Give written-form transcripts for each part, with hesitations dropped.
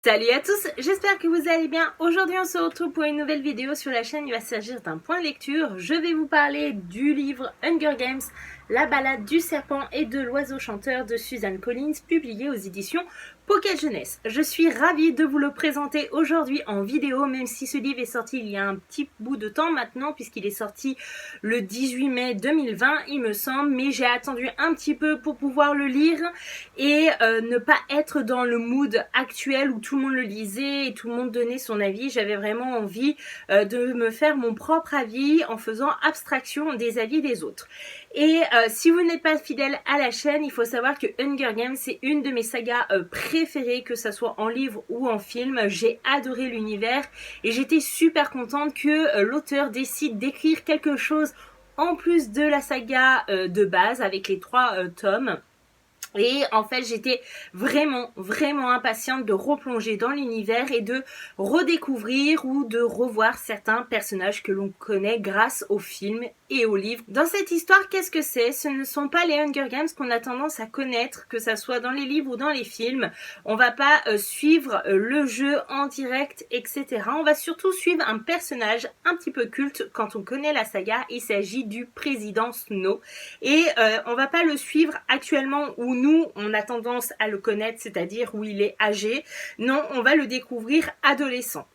Salut à tous, j'espère que vous allez bien. Aujourd'hui on se retrouve pour une nouvelle vidéo sur la chaîne. Il va s'agir d'un point de lecture. Je vais vous parler du livre Hunger Games, la balade du serpent et de l'oiseau chanteur de Suzanne Collins, publié aux éditions Pocket Jeunesse. Je suis ravie de vous le présenter aujourd'hui en vidéo, même si ce livre est sorti il y a un petit bout de temps maintenant, puisqu'il est sorti le 18 mai 2020 il me semble, mais j'ai attendu un petit peu pour pouvoir le lire et ne pas être dans le mood actuel où tout le monde le lisait et tout le monde donnait son avis. J'avais vraiment envie de me faire mon propre avis en faisant abstraction des avis des autres. Et si vous n'êtes pas fidèle à la chaîne, il faut savoir que Hunger Games c'est une de mes sagas préférées, que ça soit en livre ou en film. J'ai adoré l'univers et j'étais super contente que l'auteur décide d'écrire quelque chose en plus de la saga de base avec les 3 tomes. Et en fait j'étais vraiment impatiente de replonger dans l'univers et de redécouvrir ou de revoir certains personnages que l'on connaît grâce aux films et aux livres. Dans cette histoire, qu'est-ce que c'est? Ce ne sont pas les Hunger Games qu'on a tendance à connaître, que ça soit dans les livres ou dans les films. On va pas suivre le jeu en direct, etc. On va surtout suivre un personnage un petit peu culte quand on connaît la saga. Il s'agit du président Snow. Et on va pas le suivre actuellement où nous, on a tendance à le connaître, c'est-à-dire où il est âgé. Non, on va le découvrir adolescent.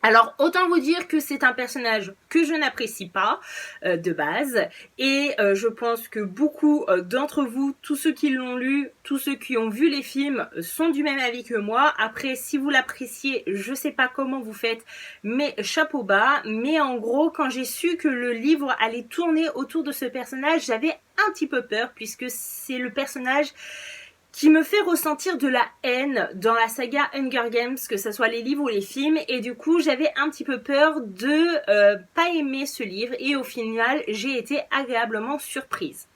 Alors, autant vous dire que c'est un personnage que je n'apprécie pas de base. Et je pense que beaucoup d'entre vous, tous ceux qui l'ont lu, tous ceux qui ont vu les films, sont du même avis que moi. Après, si vous l'appréciez, je sais pas comment vous faites, mais chapeau bas. Mais en gros, quand j'ai su que le livre allait tourner autour de ce personnage, j'avais un petit peu peur, puisque c'est le personnage qui me fait ressentir de la haine dans la saga Hunger Games, que ce soit les livres ou les films, et du coup j'avais un petit peu peur de pas aimer ce livre, et au final j'ai été agréablement surprise.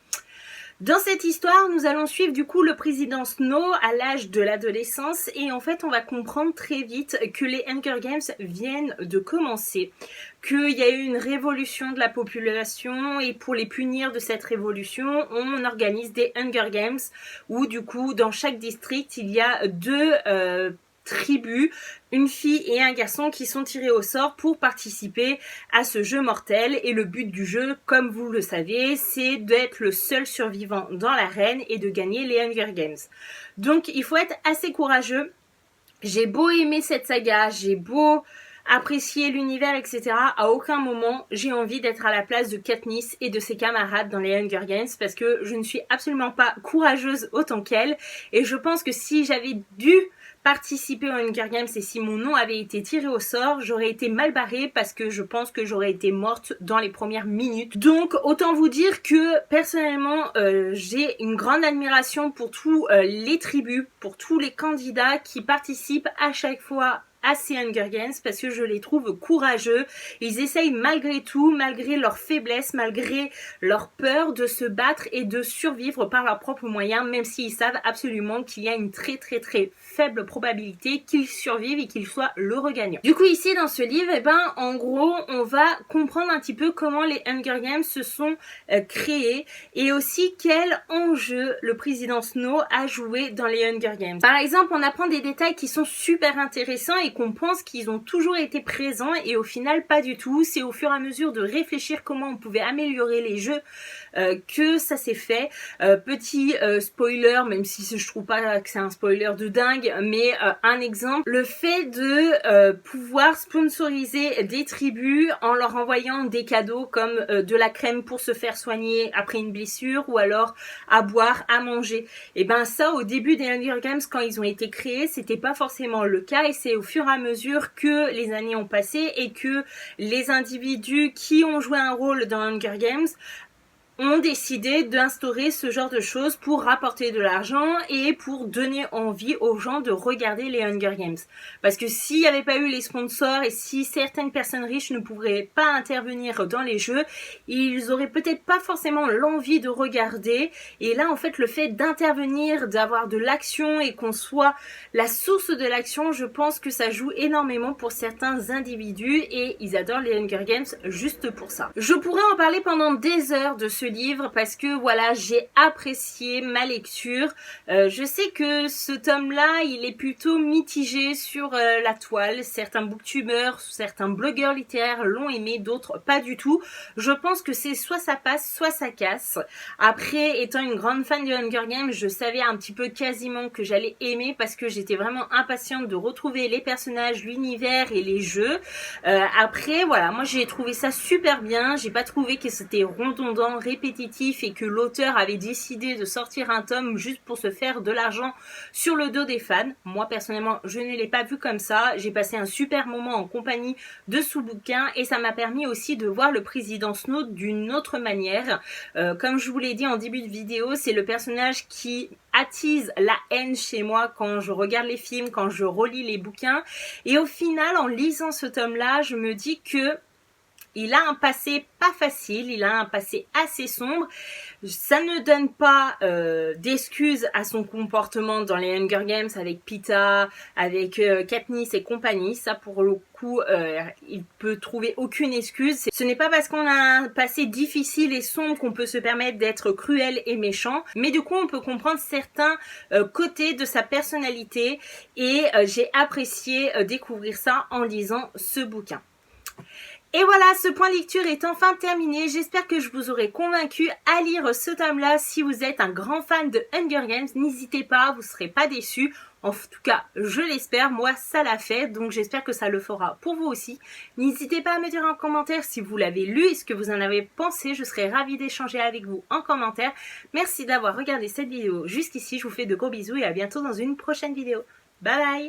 Dans cette histoire, nous allons suivre du coup le président Snow à l'âge de l'adolescence, et en fait on va comprendre très vite que les Hunger Games viennent de commencer, qu'il y a eu une révolution de la population, et pour les punir de cette révolution, on organise des Hunger Games où du coup dans chaque district il y a 2 tribus, une fille et un garçon qui sont tirés au sort pour participer à ce jeu mortel. Et le but du jeu, comme vous le savez, c'est d'être le seul survivant dans l'arène et de gagner les Hunger Games. Donc il faut être assez courageux. J'ai beau aimer cette saga, j'ai beau apprécier l'univers, etc. À aucun moment j'ai envie d'être à la place de Katniss et de ses camarades dans les Hunger Games, parce que je ne suis absolument pas courageuse autant qu'elle. Et je pense que si j'avais dû participer aux Hunger Games et si mon nom avait été tiré au sort, j'aurais été mal barrée, parce que je pense que j'aurais été morte dans les premières minutes. Donc autant vous dire que personnellement j'ai une grande admiration pour tous les tribus, pour tous les candidats qui participent à chaque fois à ces Hunger Games, parce que je les trouve courageux. Ils essayent malgré tout, malgré leur faiblesse, malgré leur peur, de se battre et de survivre par leurs propres moyens, même s'ils savent absolument qu'il y a une très faible probabilité qu'ils survivent et qu'ils soient le regagnant. Du coup ici dans ce livre, en gros on va comprendre un petit peu comment les Hunger Games se sont créés, et aussi quel enjeu le président Snow a joué dans les Hunger Games. Par exemple, on apprend des détails qui sont super intéressants et qu'on pense qu'ils ont toujours été présents, et au final pas du tout. C'est au fur et à mesure de réfléchir comment on pouvait améliorer les jeux que ça s'est fait. Petit spoiler, même si je trouve pas que c'est un spoiler de dingue, mais un exemple, le fait de pouvoir sponsoriser des tribus en leur envoyant des cadeaux comme de la crème pour se faire soigner après une blessure, ou alors à boire, à manger. Et ça, au début des Hunger Games, quand ils ont été créés, c'était pas forcément le cas, et c'est au fur et à mesure que les années ont passé et que les individus qui ont joué un rôle dans Hunger Games ont décidé d'instaurer ce genre de choses pour rapporter de l'argent et pour donner envie aux gens de regarder les Hunger Games. Parce que s'il n'y avait pas eu les sponsors et si certaines personnes riches ne pourraient pas intervenir dans les jeux, ils auraient peut-être pas forcément l'envie de regarder. Et là, en fait, le fait d'intervenir, d'avoir de l'action et qu'on soit la source de l'action, je pense que ça joue énormément pour certains individus, et ils adorent les Hunger Games juste pour ça. Je pourrais en parler pendant des heures de ce livre parce que voilà, j'ai apprécié ma lecture. Je sais que ce tome-là, il est plutôt mitigé sur la toile. Certains booktubeurs, certains blogueurs littéraires l'ont aimé, d'autres pas du tout. Je pense que c'est soit ça passe, soit ça casse. Après, étant une grande fan de Hunger Games, je savais un petit peu quasiment que j'allais aimer parce que j'étais vraiment impatiente de retrouver les personnages, l'univers et les jeux. Après, voilà, moi j'ai trouvé ça super bien. J'ai pas trouvé que c'était redondant, répétitif et que l'auteur avait décidé de sortir un tome juste pour se faire de l'argent sur le dos des fans. Moi personnellement, je ne l'ai pas vu comme ça. J'ai passé un super moment en compagnie de ce bouquin et ça m'a permis aussi de voir le président Snow d'une autre manière. Comme je vous l'ai dit en début de vidéo, c'est le personnage qui attise la haine chez moi quand je regarde les films, quand je relis les bouquins. Et au final, en lisant ce tome-là, je me dis que il a un passé pas facile, il a un passé assez sombre. Ça ne donne pas d'excuses à son comportement dans les Hunger Games avec Peeta, avec Katniss et compagnie. Ça, pour le coup, il peut trouver aucune excuse. Ce n'est pas parce qu'on a un passé difficile et sombre qu'on peut se permettre d'être cruel et méchant. Mais du coup, on peut comprendre certains côtés de sa personnalité. Et j'ai apprécié découvrir ça en lisant ce bouquin. Et voilà, ce point lecture est enfin terminé. J'espère que je vous aurai convaincu à lire ce tome-là. Si vous êtes un grand fan de Hunger Games, n'hésitez pas, vous ne serez pas déçus. En tout cas, je l'espère, moi ça l'a fait, donc j'espère que ça le fera pour vous aussi. N'hésitez pas à me dire en commentaire si vous l'avez lu et ce que vous en avez pensé. Je serai ravie d'échanger avec vous en commentaire. Merci d'avoir regardé cette vidéo jusqu'ici. Je vous fais de gros bisous et à bientôt dans une prochaine vidéo. Bye bye!